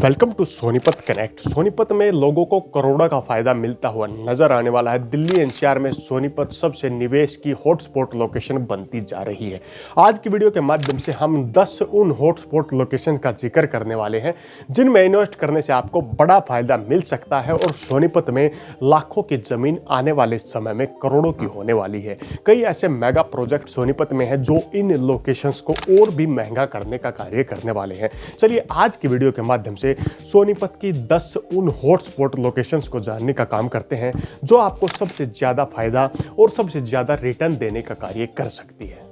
Welcome to Sonipat connect. Sonipat में लोगों को करोड़ों का फायदा मिलता हुआ नजर आने वाला है। दिल्ली एनसीआर में सोनीपत सबसे निवेश की हॉटस्पॉट लोकेशन बनती जा रही है। आज की वीडियो के माध्यम से हम 10 उन हॉटस्पॉट लोकेशन का जिक्र करने वाले हैं जिनमें इन्वेस्ट करने से आपको बड़ा फायदा मिल सकता है और सोनीपत में लाखों की जमीन आने वाले समय में करोड़ों की होने वाली है। कई ऐसे मेगा प्रोजेक्ट सोनीपत में है जो इन लोकेशंस को और भी महंगा करने का कार्य करने वाले हैं। चलिए आज की वीडियो के माध्यम से सोनीपत की 10 उन हॉटस्पॉट लोकेशंस को जानने का काम करते हैं जो आपको सबसे ज्यादा फायदा और सबसे ज्यादा रिटर्न देने का कार्य कर सकती है।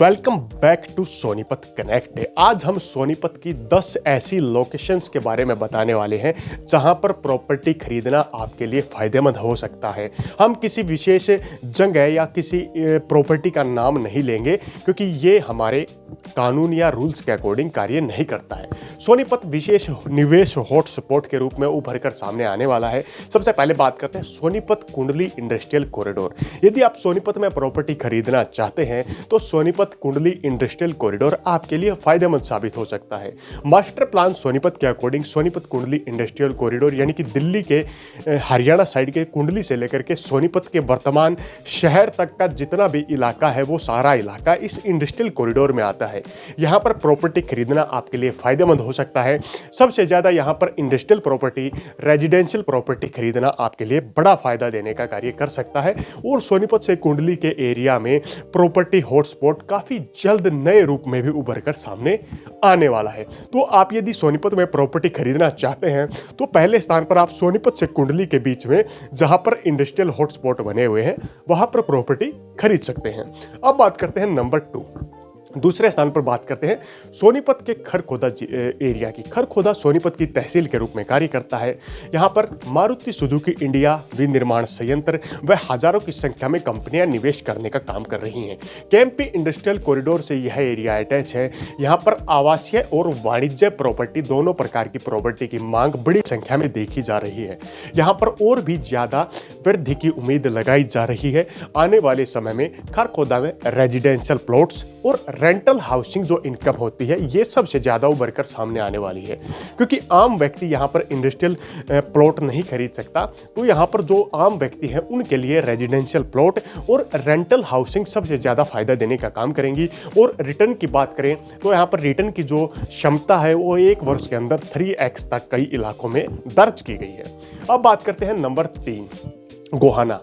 Welcome back to Sonipat connect. आज हम सोनीपत की 10 ऐसी लोकेशंस के बारे में बताने वाले हैं जहां पर प्रॉपर्टी खरीदना आपके लिए फायदेमंद हो सकता है। हम किसी विशेष जगह या किसी प्रॉपर्टी का नाम नहीं लेंगे क्योंकि ये हमारे कानून या रूल्स के अकॉर्डिंग कार्य नहीं करता है। सोनीपत विशेष निवेश हॉटस्पॉट के रूप में उभर कर सामने आने वाला है। सबसे पहले बात करते हैं सोनीपत कुंडली इंडस्ट्रियल कॉरिडोर। यदि आप सोनीपत में प्रॉपर्टी खरीदना चाहते हैं तो सोनीपत कुंडली इंडस्ट्रियल कॉरिडोर आपके लिए फायदेमंद साबित हो सकता है। मास्टर प्लान सोनीपत के अकॉर्डिंग सोनीपत कुंडली इंडस्ट्रियल कॉरिडोर यानी कि दिल्ली के हरियाणा साइड के कुंडली से लेकर के सोनीपत के वर्तमान शहर तक का जितना भी इलाका है वो सारा इलाका इस इंडस्ट्रियल कॉरिडोर में आता है। यहाँ पर प्रॉपर्टी खरीदना आपके लिए फायदेमंद हो सकता है। सबसे ज्यादा यहाँ पर इंडस्ट्रियल प्रॉपर्टी, रेजिडेंशियल प्रॉपर्टी खरीदना आपके लिए बड़ा फायदा देने का कार्य कर सकता है और सोनीपत से कुंडली के एरिया में प्रॉपर्टी हॉटस्पॉट काफी जल्द नए रूप में भी उभर कर सामने आने वाला है। तो आप यदि सोनीपत में प्रॉपर्टी खरीदना चाहते हैं तो पहले स्थान पर आप सोनीपत से कुंडली के बीच में जहां पर इंडस्ट्रियल हॉटस्पॉट बने हुए हैं वहां पर प्रॉपर्टी खरीद सकते हैं। अब बात करते हैं नंबर 2। दूसरे स्थान पर बात करते हैं सोनीपत के खरखोदा एरिया की। खरखोदा सोनीपत की तहसील के रूप में कार्य करता है। यहाँ पर मारुति सुजुकी इंडिया विनिर्माण संयंत्र व हजारों की संख्या में कंपनियां निवेश करने का काम कर रही हैं। केएमपी इंडस्ट्रियल कॉरिडोर से यह एरिया अटैच है। यहाँ पर आवासीय और वाणिज्य प्रॉपर्टी दोनों प्रकार की प्रॉपर्टी की मांग बड़ी संख्या में देखी जा रही है। यहाँ पर और भी ज्यादा वृद्धि की उम्मीद लगाई जा रही है। आने वाले समय में खरखोदा में रेजिडेंशियल प्लॉट्स और रेंटल हाउसिंग जो इनकम होती है ये सबसे ज्यादा उभर कर सामने आने वाली है क्योंकि आम व्यक्ति यहाँ पर इंडस्ट्रियल प्लॉट नहीं खरीद सकता। तो यहाँ पर जो आम व्यक्ति है उनके लिए रेजिडेंशियल प्लॉट और रेंटल हाउसिंग सबसे ज्यादा फायदा देने का काम करेंगी। और रिटर्न की बात करें तो यहाँ पर रिटर्न की जो क्षमता है वो 1 वर्ष के अंदर 3x तक कई इलाकों में दर्ज की गई है। अब बात करते हैं नंबर 3 गोहाना।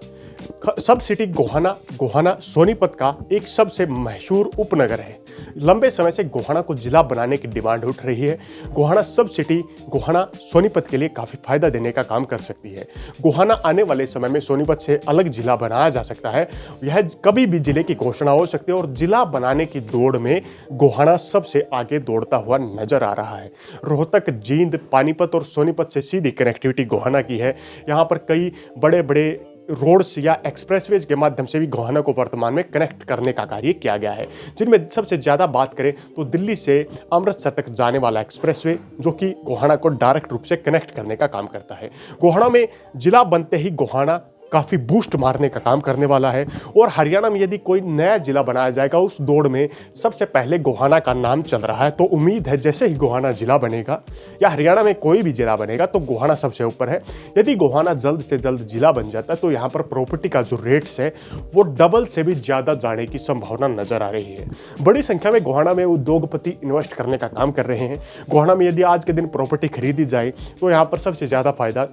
सब सिटी गोहाना सोनीपत का एक सबसे मशहूर उपनगर है। लंबे समय से गोहाना को जिला बनाने की डिमांड उठ रही है। गोहाना सब सिटी गोहाना सोनीपत के लिए काफी फायदा देने का काम कर सकती है। गोहाना आने वाले समय में सोनीपत से अलग जिला बनाया जा सकता है। यह कभी भी जिले की घोषणा हो सकती है और जिला बनाने की दौड़ में गोहाना सबसे आगे दौड़ता हुआ नजर आ रहा है। रोहतक, जींद, पानीपत और सोनीपत से सीधी कनेक्टिविटी गोहाना की है। यहाँ पर कई बड़े बड़े रोड्स या एक्सप्रेसवेज के माध्यम से भी गोहाना को वर्तमान में कनेक्ट करने का कार्य किया गया है, जिनमें सबसे ज़्यादा बात करें तो दिल्ली से अमृतसर तक जाने वाला एक्सप्रेसवे जो कि गोहाना को डायरेक्ट रूप से कनेक्ट करने का काम करता है। गोहाना में जिला बनते ही गोहाना काफ़ी बूस्ट मारने का काम करने वाला है और हरियाणा में यदि कोई नया जिला बनाया जाएगा उस दौड़ में सबसे पहले गोहाना का नाम चल रहा है। तो उम्मीद है जैसे ही गोहाना जिला बनेगा या हरियाणा में कोई भी जिला बनेगा तो गोहाना सबसे ऊपर है। यदि गोहाना जल्द से जल्द जिला बन जाता है तो यहाँ पर प्रॉपर्टी का जो रेट्स है वो डबल से भी ज़्यादा जाने की संभावना नजर आ रही है। बड़ी संख्या में गोहाना में उद्योगपति इन्वेस्ट करने का काम कर रहे हैं। गोहाना में यदि आज के दिन प्रॉपर्टी खरीदी जाए तो यहाँ पर सबसे ज़्यादा फायदा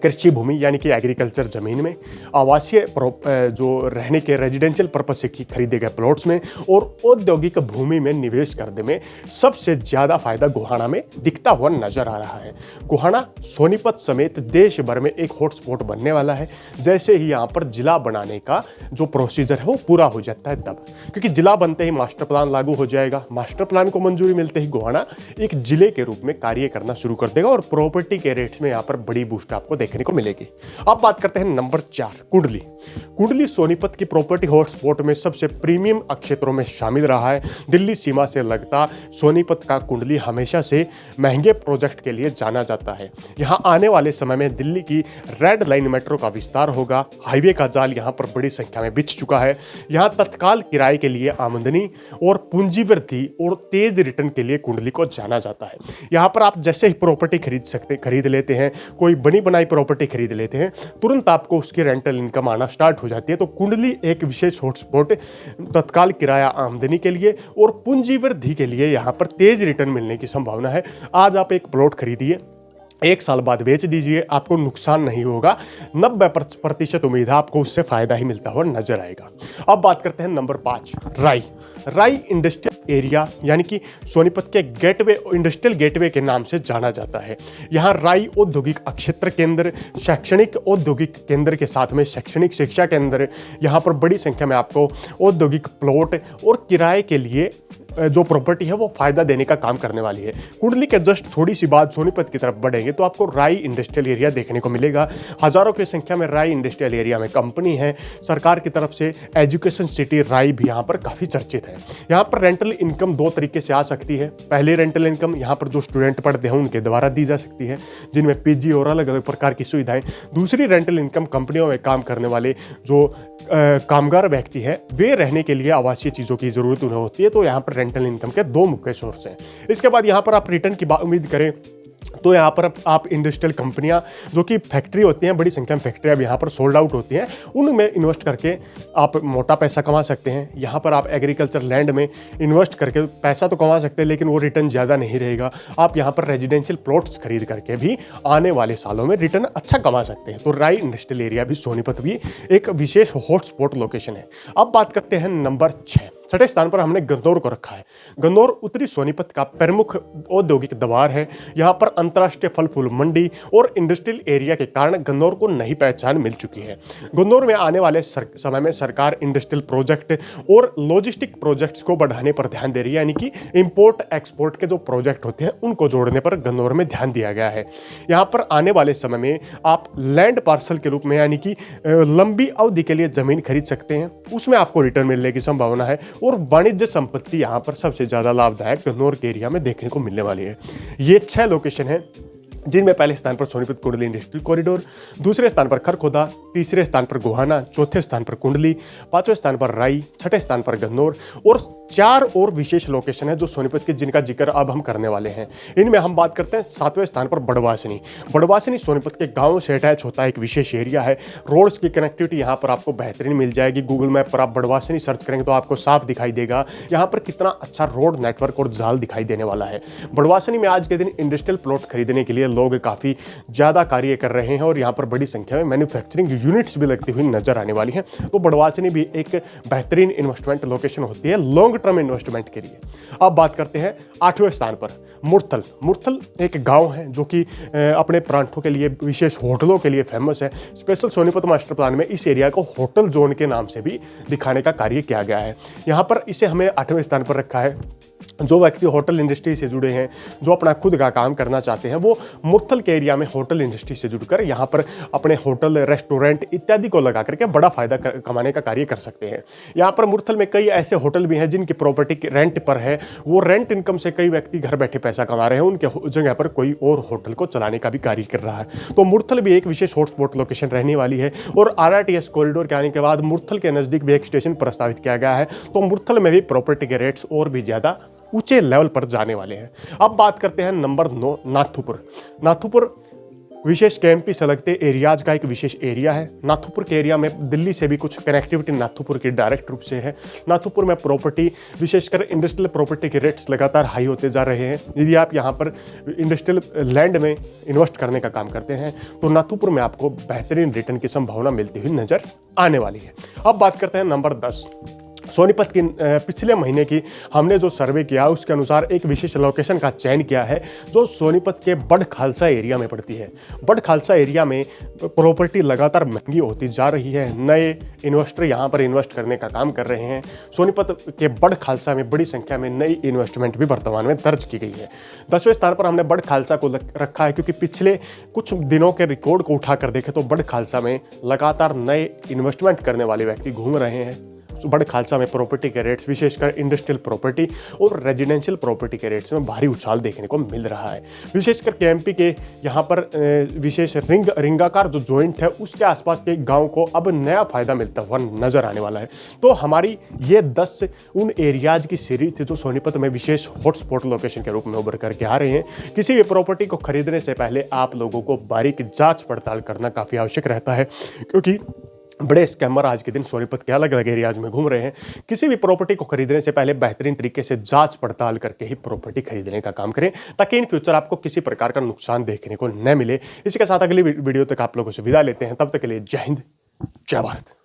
कृषि भूमि यानी कि एग्रीकल्चर जमीन में, आवासीय जो रहने के रेजिडेंशियल पर्पज से खरीदे गए प्लॉट्स में और औद्योगिक भूमि में निवेश करने में सबसे ज़्यादा फायदा गोहाना में दिखता हुआ नजर आ रहा है। गोहाना सोनीपत समेत देश भर में एक हॉटस्पॉट बनने वाला है जैसे ही यहाँ पर जिला बनाने का जो प्रोसीजर है वो पूरा हो जाता है तब, क्योंकि जिला बनते ही मास्टर प्लान लागू हो जाएगा। मास्टर प्लान को मंजूरी मिलते ही गोहाना एक जिले के रूप में कार्य करना शुरू कर देगा और प्रॉपर्टी के रेट्स में यहाँ पर बड़ी बूस्ट आपको देखने को मिलेगी। अब बात करते हैं नंबर 4, कुंडली। कुंडली सोनीपत की प्रॉपर्टी हॉटस्पॉट में सबसे प्रीमियम क्षेत्रों में शामिल रहा है। दिल्ली सीमा से लगता सोनीपत का कुंडली हमेशा से महंगे प्रोजेक्ट के लिए जाना जाता है। यहाँ आने वाले समय में दिल्ली की रेड लाइन मेट्रो का विस्तार होगा। हाईवे का जाल यहाँ पर बड़ी संख्या में बिछ चुका है। यहाँ तत्काल किराए के लिए आमदनी और पूंजी वृद्धि और तेज रिटर्न के लिए कुंडली को जाना जाता है। यहाँ पर आप जैसे ही प्रॉपर्टी खरीद लेते हैं, कोई बनी बनाई प्रॉपर्टी खरीद लेते हैं, तुरंत आपको उसकी रेंटल इनकम आना स्टार्ट हो जाती है। तो कुंडली एक विशेष हॉटस्पॉट तत्काल किराया आमदनी के लिए और पूंजी वृद्धि के लिए यहाँ पर तेज रिटर्न मिलने की संभावना है। आज आप एक प्लॉट खरीदिए, 1 साल बाद बेच दीजिए, आपको नुकसान नहीं होगा। 90% उम्मीद है आपको उससे फायदा ही मिलता हुआ नजर आएगा। अब बात करते हैं नंबर 5, राई। राई इंडस्ट्रियल एरिया यानी कि सोनीपत के गेटवे, इंडस्ट्रियल गेटवे के नाम से जाना जाता है। यहाँ राई औद्योगिक क्षेत्र केंद्र, शैक्षणिक औद्योगिक केंद्र के साथ में शैक्षणिक शिक्षा केंद्र, यहाँ पर बड़ी संख्या में आपको औद्योगिक प्लॉट और किराए के लिए जो प्रॉपर्टी है वो फायदा देने का काम करने वाली है। कुंडली के जस्ट थोड़ी सी बाद सोनीपत की तरफ बढ़ेंगे तो आपको राई इंडस्ट्रियल एरिया देखने को मिलेगा। हजारों की संख्या में राई इंडस्ट्रियल एरिया में कंपनी है। सरकार की तरफ से एजुकेशन सिटी राई भी यहाँ पर काफ़ी चर्चित है। यहाँ पर रेंटल इनकम 2 तरीके से आ सकती है। पहले रेंटल इनकम यहाँ पर जो स्टूडेंट पढ़ते हैं उनके द्वारा दी जा सकती है, जिनमें पीजी और अलग अलग प्रकार की सुविधाएं। दूसरी रेंटल इनकम कंपनियों में काम करने वाले जो कामगार व्यक्ति है, वे रहने के लिए आवासीय चीज़ों की ज़रूरत उन्हें होती है। तो यहाँ पर रेंटल इनकम के 2 मुख्य सोर्स हैं। इसके बाद यहाँ पर आप रिटर्न की उम्मीद करें तो यहाँ पर आप इंडस्ट्रियल कंपनियाँ जो कि फैक्ट्री होती हैं, बड़ी संख्या में फैक्ट्रियाँ अब यहाँ पर सोल्ड आउट होती हैं, उनमें इन्वेस्ट करके आप मोटा पैसा कमा सकते हैं। यहाँ पर आप एग्रीकल्चर लैंड में इन्वेस्ट करके पैसा तो कमा सकते हैं, लेकिन वो रिटर्न ज़्यादा नहीं रहेगा। आप यहाँ पर रेजिडेंशियल प्लॉट्स खरीद करके भी आने वाले सालों में रिटर्न अच्छा कमा सकते हैं। तो राई इंडस्ट्रियल एरिया भी सोनीपत भी एक विशेष हॉटस्पॉट लोकेशन है। अब बात करते हैं नंबर 6, छठे स्थान पर हमने गन्नौर को रखा है। गन्नौर उत्तरी सोनीपत का प्रमुख औद्योगिक द्वार है। यहाँ पर अंतर्राष्ट्रीय फल फूल मंडी और इंडस्ट्रियल एरिया के कारण गन्नौर को नई पहचान मिल चुकी है। गन्नौर में आने वाले समय में सरकार इंडस्ट्रियल प्रोजेक्ट और लॉजिस्टिक प्रोजेक्ट्स को बढ़ाने पर ध्यान दे रही है, यानी कि इंपोर्ट एक्सपोर्ट के जो प्रोजेक्ट होते हैं उनको जोड़ने पर गन्नौर में ध्यान दिया गया है। यहाँ पर आने वाले समय में आप लैंड पार्सल के रूप में यानी कि लंबी अवधि के लिए जमीन खरीद सकते हैं, उसमें आपको रिटर्न मिलने की संभावना है। और वाणिज्य संपत्ति यहाँ पर सबसे ज़्यादा लाभदायक गन्नौर के एरिया में देखने को मिलने वाली है। ये 6 लोकेशन है जिनमें पहले स्थान पर सोनीपत कुंडली इंडस्ट्रियल कॉरिडोर, दूसरे स्थान पर खरखोदा, तीसरे स्थान पर गोहाना, चौथे स्थान पर कुंडली, 5वें स्थान पर राई, 6ठे स्थान पर गन्नौर और 4 और विशेष लोकेशन है जो सोनीपत के जिनका जिक्र अब हम करने वाले हैं। इनमें हम बात करते हैं 7वें स्थान पर बड़वासनी। बड़वासनी सोनीपत के गाँव से अटैच होता है एक विशेष एरिया है। रोड्स की कनेक्टिविटी यहाँ पर आपको बेहतरीन मिल जाएगी। गूगल मैप पर आप बड़वासनी सर्च करेंगे तो आपको साफ दिखाई देगा यहाँ पर कितना अच्छा रोड नेटवर्क और जाल दिखाई देने वाला है। बड़वासनी में आज के दिन इंडस्ट्रियल प्लॉट खरीदने के लिए लोग काफ़ी ज़्यादा कार्य कर रहे हैं और यहाँ पर बड़ी संख्या में मैन्युफैक्चरिंग यूनिट्स भी लगती हुई नजर आने वाली हैं। तो बड़वासनी भी एक बेहतरीन इन्वेस्टमेंट लोकेशन होती है लॉन्ग टर्म इन्वेस्टमेंट के लिए। अब बात करते हैं 8वें स्थान पर मुरथल। मुरथल एक गांव है जो कि अपने परांठों के लिए, विशेष होटलों के लिए फेमस है। स्पेशल सोनीपत मास्टर प्लान में इस एरिया को होटल जोन के नाम से भी दिखाने का कार्य किया गया है। यहाँ पर इसे हमें 8वें स्थान पर रखा है। जो व्यक्ति होटल इंडस्ट्री से जुड़े हैं, जो अपना खुद का काम करना चाहते हैं, वो मुरथल के एरिया में होटल इंडस्ट्री से जुड़कर यहाँ पर अपने होटल, रेस्टोरेंट इत्यादि को लगा करके बड़ा फायदा कमाने का कार्य कर सकते हैं। यहाँ पर मुरथल में कई ऐसे होटल भी हैं जिनकी प्रॉपर्टी रेंट पर है। वो रेंट इनकम से कई व्यक्ति घर बैठे पैसा कमा रहे हैं, उनके जगह पर कोई और होटल को चलाने का भी कार्य कर रहा है। तो मुरथल भी एक विशेष हॉटस्पॉट लोकेशन रहने वाली है। और RRTS कॉरिडोर के आने के बाद मुरथल के नज़दीक भी एक स्टेशन प्रस्तावित किया गया है। तो मुरथल में भी प्रॉपर्टी के रेट्स और भी ज़्यादा ऊंचे लेवल पर जाने वाले हैं। अब बात करते हैं नंबर 9, नाथुपुर। नाथुपुर विशेष कैंपी से लगते एरियाज का एक विशेष एरिया है। नाथुपुर के एरिया में दिल्ली से भी कुछ कनेक्टिविटी नाथुपुर की डायरेक्ट रूप से है। नाथुपुर में प्रॉपर्टी, विशेषकर इंडस्ट्रियल प्रॉपर्टी के रेट्स लगातार हाई होते जा रहे हैं। यदि आप यहाँ पर इंडस्ट्रियल लैंड में इन्वेस्ट करने का काम करते हैं तो नाथुपुर में आपको बेहतरीन रिटर्न की संभावना मिलती हुई नजर आने वाली है। अब बात करते हैं नंबर 10, सोनीपत की पिछले महीने की हमने जो सर्वे किया उसके अनुसार एक विशेष लोकेशन का चयन किया है जो सोनीपत के बड़ खालसा एरिया में पड़ती है। बड़ खालसा एरिया में प्रॉपर्टी लगातार महंगी होती जा रही है। नए इन्वेस्टर यहाँ पर इन्वेस्ट करने का काम कर रहे हैं। सोनीपत के बड़ खालसा में बड़ी संख्या में नई इन्वेस्टमेंट भी वर्तमान में दर्ज की गई है। 10वें स्थान पर हमने बड़ खालसा को रखा है क्योंकि पिछले कुछ दिनों के रिकॉर्ड को उठाकर देखें तो बड़ खालसा में लगातार नए इन्वेस्टमेंट करने वाले व्यक्ति घूम रहे हैं। बड़ खालसा में प्रॉपर्टी के रेट्स विशेषकर इंडस्ट्रियल प्रॉपर्टी और रेजिडेंशियल प्रॉपर्टी के रेट्स में भारी उछाल देखने को मिल रहा है। विशेषकर केएमपी के यहाँ पर विशेष रिंगाकार जो जॉइंट है उसके आसपास के गांव को अब नया फायदा मिलता हुआ नजर आने वाला है। तो हमारी ये 10 उन एरियाज की सीरीज थी जो सोनीपत में विशेष हॉटस्पॉट लोकेशन के रूप में उभर करके आ रहे हैं। किसी भी प्रॉपर्टी को खरीदने से पहले आप लोगों को बारीक जांच पड़ताल करना काफ़ी आवश्यक रहता है क्योंकि बड़े स्कैमर आज के दिन सोनीपत के अलग अलग एरियाज में घूम रहे हैं। किसी भी प्रॉपर्टी को खरीदने से पहले बेहतरीन तरीके से जांच पड़ताल करके ही प्रॉपर्टी खरीदने का काम करें ताकि इन फ्यूचर आपको किसी प्रकार का नुकसान देखने को न मिले। इसी के साथ अगली वीडियो तक आप लोगों से विदा लेते हैं। तब तक के लिए जय हिंद, जय भारत।